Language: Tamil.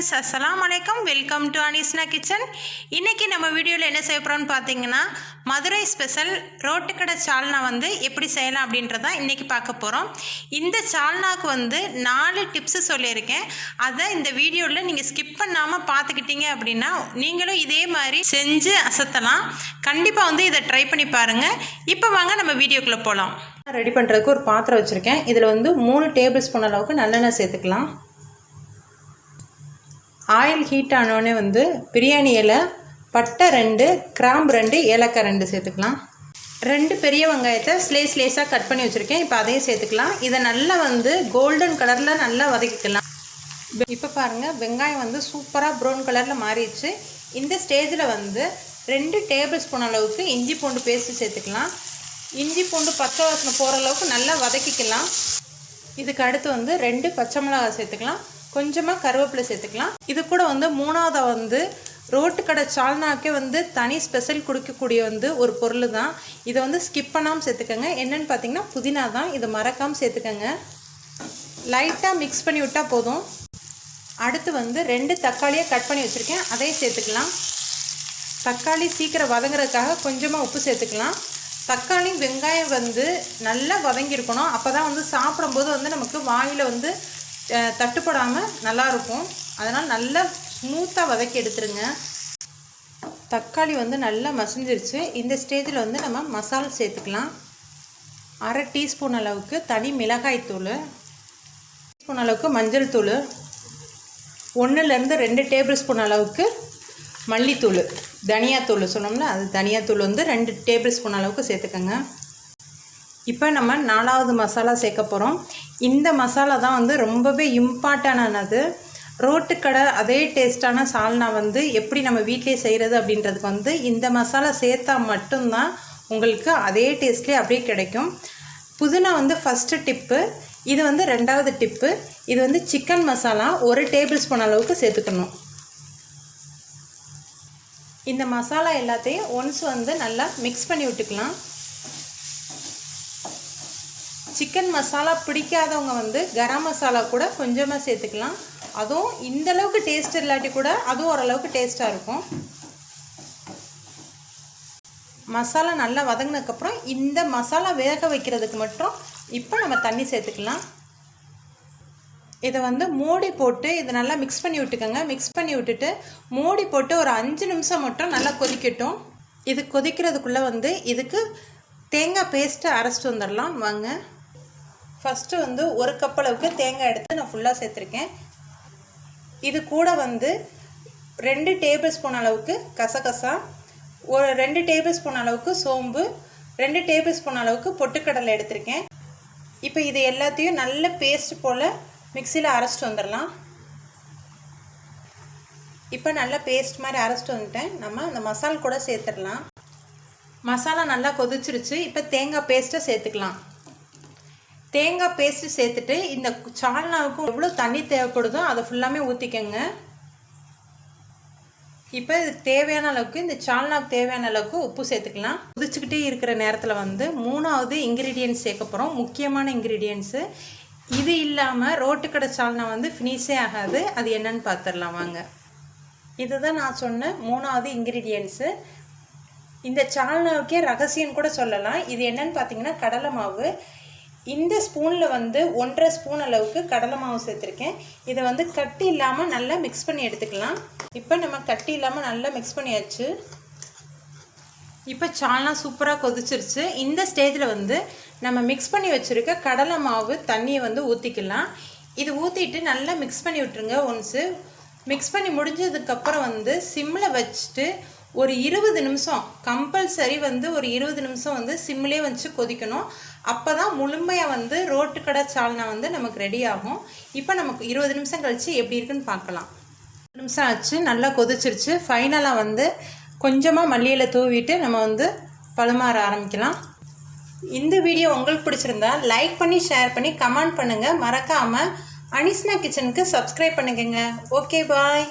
ஃப்ரெண்ட்ஸ், அஸ்ஸலாமு அலைக்கும். Welcome to Anishna kitchen. இன்றைக்கி நம்ம வீடியோவில் என்ன செய்ய போகிறோம்னு பார்த்தீங்கன்னா, மதுரை ஸ்பெஷல் ரோட்டுக்கடை சால்னா எப்படி செய்யலாம் அப்படின்றத இன்றைக்கி பார்க்க போகிறோம். இந்த சால்னாவுக்கு 4 டிப்ஸு சொல்லியிருக்கேன். அதை இந்த வீடியோவில் நீங்கள் ஸ்கிப் பண்ணாமல் பார்த்துக்கிட்டீங்க அப்படின்னா நீங்களும் இதே மாதிரி செஞ்சு அசத்தலாம். கண்டிப்பாக இதை ட்ரை பண்ணி பாருங்கள். இப்போ வாங்க நம்ம வீடியோக்குள்ளே போகலாம். ரெடி பண்ணுறதுக்கு ஒரு பாத்திரம் வச்சுருக்கேன். இதில் 3 டேபிள் ஸ்பூன் அளவுக்கு நல்லெண்ணெய் சேர்த்துக்கலாம். ஆயில் ஹீட் ஆனோடனே பிரியாணி இலை, பட்டை 2, கிராம்பு 2, ஏலக்காய் 2 சேர்த்துக்கலாம். 2 பெரிய வெங்காயத்தை ஸ்லேஸாக கட் பண்ணி வச்சுருக்கேன். இப்போ அதையும் சேர்த்துக்கலாம். இதை நல்லா கோல்டன் கலரில் நல்லா வதக்கிக்கலாம். இப்போ பாருங்கள், வெங்காயம் சூப்பராக ப்ரௌன் கலரில் மாறிடுச்சு. இந்த ஸ்டேஜில் 2 டேபிள் ஸ்பூன் அளவுக்கு இஞ்சி பூண்டு பேஸ்ட்டு சேர்த்துக்கலாம். இஞ்சி பூண்டு பச்சை வாசனை போகிற அளவுக்கு நல்லா வதக்கிக்கலாம். இதுக்கு அடுத்து 2 பச்சை மிளகாய் சேர்த்துக்கலாம். கொஞ்சமாக கருவேப்பிலை சேர்த்துக்கலாம். இது கூட 3ஆவது ரோட்டுக்கடை சால்னாக்கே தனி ஸ்பெஷல் கொடுக்கக்கூடிய ஒரு பொருள் தான். இதை ஸ்கிப் பண்ணாமல் சேர்த்துக்கோங்க. என்னென்னு பார்த்தீங்கன்னா புதினா தான். இதை மறக்காமல் சேர்த்துக்கோங்க. லைட்டாக மிக்ஸ் பண்ணி விட்டால் போதும். அடுத்து 2 தக்காளியை கட் பண்ணி வச்சுருக்கேன். அதையும் சேர்த்துக்கலாம். தக்காளி சீக்கிரம் வதங்குறதுக்காக கொஞ்சமாக உப்பு சேர்த்துக்கலாம். தக்காளி வெங்காயம் நல்லா வதங்கியிருக்கணும். அப்போ தான் சாப்பிடும்போது நமக்கு வாயில் தட்டுப்படாமல் நல்லாயிருக்கும். அதனால் நல்லா ஸ்மூத்தாக வதக்கி எடுத்துருங்க. தக்காளி நல்லா மசிஞ்சிருச்சு. இந்த ஸ்டேஜில் நம்ம மசாலா சேர்த்துக்கலாம். 1/2 டீஸ்பூன் அளவுக்கு தனி மிளகாய் தூள், டீஸ்பூன் அளவுக்கு மஞ்சள் தூள், 1லேருந்து 2 டேபிள் ஸ்பூன் அளவுக்கு மல்லித்தூள், தனியாத்தூள் சொன்னோம்ல, அது தனியாத்தூள் 2 டேபிள் ஸ்பூன் அளவுக்கு சேர்த்துக்கோங்க. இப்போ நம்ம 4ஆவது மசாலா சேர்க்க போகிறோம். இந்த மசாலா தான் ரொம்பவே இம்பார்ட்டண்டானது. ரோட்டுக்கடை அதே டேஸ்ட்டான சால்னா எப்படி நம்ம வீட்டிலே செய்கிறது அப்படின்றதுக்கு இந்த மசாலா சேர்த்தா மட்டும்தான் உங்களுக்கு அதே டேஸ்ட்லேயே அப்படியே கிடைக்கும். புதினா ஃபஸ்ட்டு டிப்பு. இது 2ஆவது டிப்பு. இது சிக்கன் மசாலா 1 டேபிள் ஸ்பூன் அளவுக்கு சேர்த்துக்கணும். இந்த மசாலா எல்லாத்தையும் ஒன்ஸ் நல்லா மிக்ஸ் பண்ணி விட்டுக்கலாம். சிக்கன் மசாலா பிடிக்காதவங்க கரம் மசாலா கூட கொஞ்சமாக சேர்த்துக்கலாம். அதுவும் இந்தளவுக்கு டேஸ்ட் இல்லாட்டி கூட அதுவும் ஓரளவுக்கு டேஸ்ட்டாக இருக்கும். மசாலா நல்லா வதங்கினதுக்கப்புறம் இந்த மசாலா வேக வைக்கிறதுக்கு மட்டும் இப்போ நம்ம தண்ணி சேர்த்துக்கலாம். இதை மூடி போட்டு இதை நல்லா மிக்ஸ் பண்ணி விட்டுக்கோங்க. மிக்ஸ் பண்ணி விட்டுட்டு மூடி போட்டு ஒரு 5 நிமிஷம் மட்டும் நல்லா கொதிக்கட்டும். இது கொதிக்கிறதுக்குள்ளே இதுக்கு தேங்காய் பேஸ்ட்டு அரைச்சிட்டு வந்துடலாம் வாங்க. ஃபஸ்ட்டு 1 கப் அளவுக்கு தேங்காய் எடுத்து நான் ஃபுல்லாக சேர்த்துருக்கேன். இது கூட 2 டேபிள் ஸ்பூன் அளவுக்கு கசகசா, ஒரு 2 டேபிள் ஸ்பூன் அளவுக்கு சோம்பு, 2 டேபிள் ஸ்பூன் அளவுக்கு பொட்டுக்கடலை எடுத்திருக்கேன். இப்போ இது எல்லாத்தையும் நல்ல பேஸ்ட் போல் மிக்சியில் அரைச்சிட்டு வந்துடலாம். இப்போ நல்லா பேஸ்ட் மாதிரி அரைச்சிட்டு வந்துட்டேன். நம்ம அந்த மசாலா கூட சேர்த்துடலாம். மசாலா நல்லா கொதிச்சிருச்சு. இப்போ தேங்காய் பேஸ்ட்டை சேர்த்துக்கலாம். தேங்காய் பேஸ்ட்டு சேர்த்துட்டு இந்த சால்னாவுக்கு எவ்வளோ தண்ணி தேவைப்படுதோ அதை ஃபுல்லாமே ஊற்றிக்கங்க. இப்போ இதுக்கு தேவையான அளவுக்கு, இந்த சால்னாவுக்கு தேவையான அளவுக்கு உப்பு சேர்த்துக்கலாம். கொதிச்சுக்கிட்டே இருக்கிற நேரத்தில் 3ஆவது இன்க்ரீடியன்ட்ஸ் சேர்க்க போகிறோம். முக்கியமான இன்க்ரீடியன்ட்ஸு. இது இல்லாமல் ரோட்டுக்கடை சால்னா ஃபினிஷே ஆகாது. அது என்னன்னு பார்த்துடலாம் வாங்க. இதுதான் நான் சொன்ன 3ஆவது இன்க்ரீடியன்ட்ஸு. இந்த சால்னாவுக்கே ரகசியம் கூட சொல்லலாம். இது என்னன்னு பார்த்தீங்கன்னா கடலை மாவு. இந்த ஸ்பூனில் 1.5 ஸ்பூன் அளவுக்கு கடலை மாவு சேர்த்துருக்கேன். இதை கட்டி இல்லாமல் நல்லா மிக்ஸ் பண்ணி எடுத்துக்கலாம். இப்போ நம்ம கட்டி இல்லாமல் நல்லா மிக்ஸ் பண்ணியாச்சு. இப்போ சால்னா சூப்பராக கொதிச்சிருச்சு. இந்த ஸ்டேஜில் நம்ம மிக்ஸ் பண்ணி வச்சுருக்க கடலை மாவு தண்ணியை ஊற்றிக்கலாம். இது ஊற்றிட்டு நல்லா மிக்ஸ் பண்ணி விட்டுருங்க. ஒன்ஸு மிக்ஸ் பண்ணி முடிஞ்சதுக்கப்புறம் சிம்மில் வச்சுட்டு ஒரு 20 நிமிஷம் கம்பல்சரி ஒரு 20 நிமிஷம் சிம்மிலே வச்சு கொதிக்கணும். அப்போ தான் முழுமையாக ரோட்டுக்கடை சால்னா நமக்கு ரெடி ஆகும். இப்போ நமக்கு 20 நிமிஷம் கழித்து எப்படி இருக்குன்னு பார்க்கலாம். 20 நிமிஷம் ஆச்சு, நல்லா கொதிச்சிருச்சு. ஃபைனலாக கொஞ்சமாக மல்லியில் தூவிட்டு நம்ம பரிமாற ஆரம்பிக்கலாம். இந்த வீடியோ உங்களுக்கு பிடிச்சிருந்தா லைக் பண்ணி ஷேர் பண்ணி கமெண்ட் பண்ணுங்கள். மறக்காமல் அனிஷ்னா கிச்சனுக்கு சப்ஸ்கிரைப் பண்ணுங்க. Okay bye.